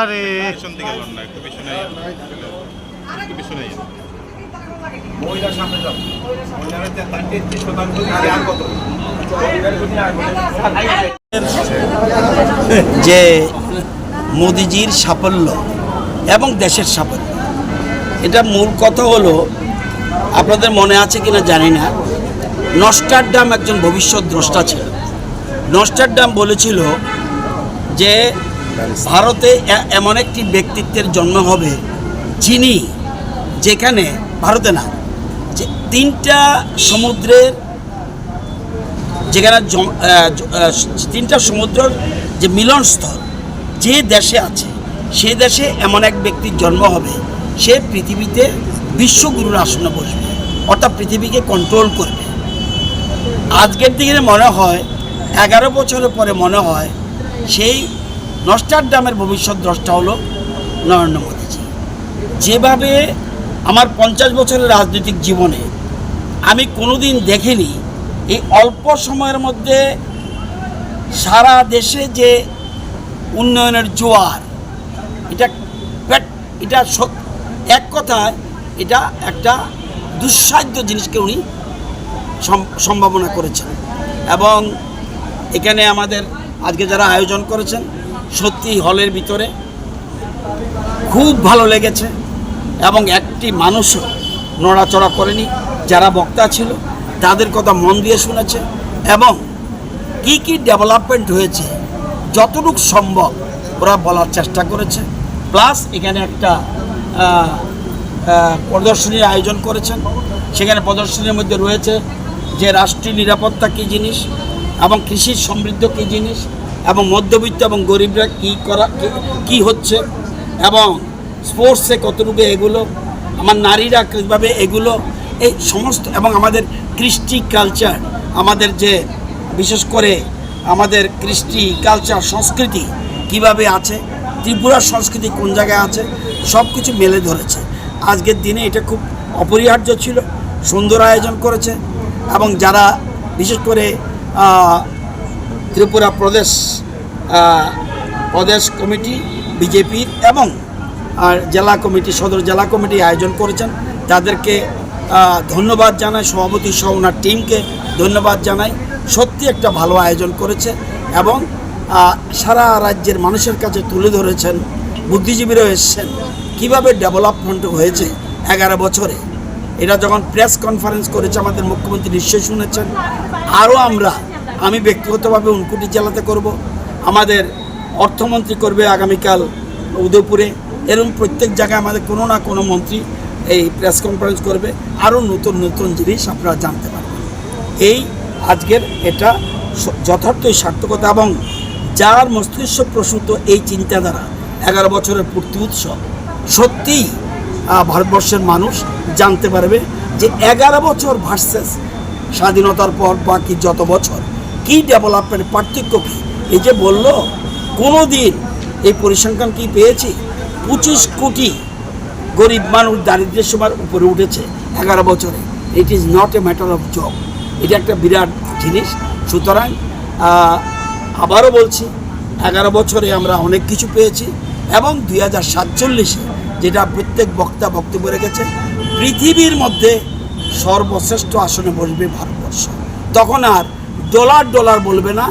আরে যে মোদিজির সাফল্য এবং দেশের সাফল্য, এটা মূল কথা হলো, আপনাদের মনে আছে কিনা জানি না, নস্ট্রাডাম একজন ভবিষ্যৎ দ্রষ্টা ছিল। নস্ট্রাডাম বলেছিল যে ভারতে এমন একটি ব্যক্তিত্বের জন্ম হবে যিনি, যেখানে ভারতে না, যে তিনটা সমুদ্রের, যেখানে তিনটা সমুদ্রের যে মিলনস্থল যে দেশে আছে, সে দেশে এমন এক ব্যক্তির জন্ম হবে, সে পৃথিবীতে বিশ্বগুরুর আসনে বসবে, অর্থাৎ পৃথিবীকে কন্ট্রোল করবে। আজকের দিকে মনে হয় 11 বছরের পরে মনে হয় সেই নস্ট্রাডামের ভবিষ্যৎ দ্রষ্টা হলো নরেন্দ্র মোদীজি। যেভাবে আমার 50 বছরের রাজনৈতিক জীবনে আমি কোনোদিন দেখিনি এই অল্প সময়ের মধ্যে সারা দেশে যে উন্নয়নের জোয়ার, এটা এক কথায় এটা একটা দুঃসাধ্য জিনিসকে উনি সম্ভাবনা করেছেন। এবং এখানে আমাদের আজকে যারা আয়োজন করেছেন, সত্যি হলের ভিতরে খুব ভালো লেগেছে এবং একটি মানুষও নড়াচড়া করেনি। যারা বক্তা ছিল তাদের কথা মন দিয়ে শুনেছে এবং কি কি ডেভেলপমেন্ট হয়েছে যতটুকু সম্ভব ওরা বলার চেষ্টা করেছে। প্লাস এখানে একটা প্রদর্শনীর আয়োজন করেছেন, সেখানে প্রদর্শনীর মধ্যে রয়েছে যে রাষ্ট্রীয় নিরাপত্তা কী জিনিস এবং কৃষির সমৃদ্ধ কী জিনিস এবং মধ্যবিত্ত এবং গরিবরা কী হচ্ছে এবং স্পোর্টসে কতটুকু এগুলো, আমার নারীরা কীভাবে এগুলো, এই সমস্ত, এবং আমাদের কৃষ্টি কালচার, আমাদের যে বিশেষ করে আমাদের কৃষ্টি কালচার সংস্কৃতি কিভাবে আছে, ত্রিপুরার সংস্কৃতি কোন জায়গায় আছে, সব কিছু মেলে ধরেছে। আজকের দিনে এটা খুব অপরিহার্য ছিল, সুন্দর আয়োজন করেছে। এবং যারা বিশেষ করে ত্রিপুরা প্রদেশ কমিটি বিজেপির এবং জেলা কমিটি, সদর জেলা কমিটি আয়োজন করেছেন, তাদেরকে ধন্যবাদ জানাই, সভাপতি সহ ওনার টিমকে ধন্যবাদ জানাই। সত্যি একটা ভালো আয়োজন করেছে এবং সারা রাজ্যের মানুষের কাছে তুলে ধরেছেন, বুদ্ধিজীবীরাও এসেছেন, কীভাবে ডেভেলপমেন্ট হয়েছে 11 বছরে। এটা যখন প্রেস কনফারেন্স করেছে আমাদের মুখ্যমন্ত্রী নিশ্চয়ই শুনেছেন। আরও আমি ব্যক্তিগতভাবে উনকুটি জেলাতে করব, আমাদের অর্থমন্ত্রী করবে আগামীকাল উদয়পুরে, এরকম প্রত্যেক জায়গায় আমাদের কোনো না কোনো মন্ত্রী এই প্রেস কনফারেন্স করবে, আরও নতুন নতুন জিনিস আপনারা জানতে পারবেন। এই আজকের এটা যথার্থই সার্থকতা এবং যার মস্তিষ্ক প্রসূত এই চিন্তাধারা 11 বছরের পূর্তি উৎসব, সত্যিই ভারতবর্ষের মানুষ জানতে পারবে যে 11 বছর ভার্সেস স্বাধীনতার পর বাকি যত বছর কী ডেভেলপমেন্ট, পার্থক্য কী। এই যে বলল কোনো দিন এই পরিসংখ্যান কি পেয়েছি, 25 কোটি গরিব মানুষ দারিদ্র্যের সীমার উপরে উঠেছে 11 বছরে। It is not a matter of job, এটা একটা বিরাট জিনিস। সুতরাং আবারও বলছি, 11 বছরে আমরা অনেক কিছু পেয়েছি এবং 2047-এ যেটা প্রত্যেক বক্তা বক্তব্য রেখেছে, পৃথিবীর মধ্যে সর্বশ্রেষ্ঠ আসনে বসবে ভারতবর্ষ। তখন আর ডলার বলবে না,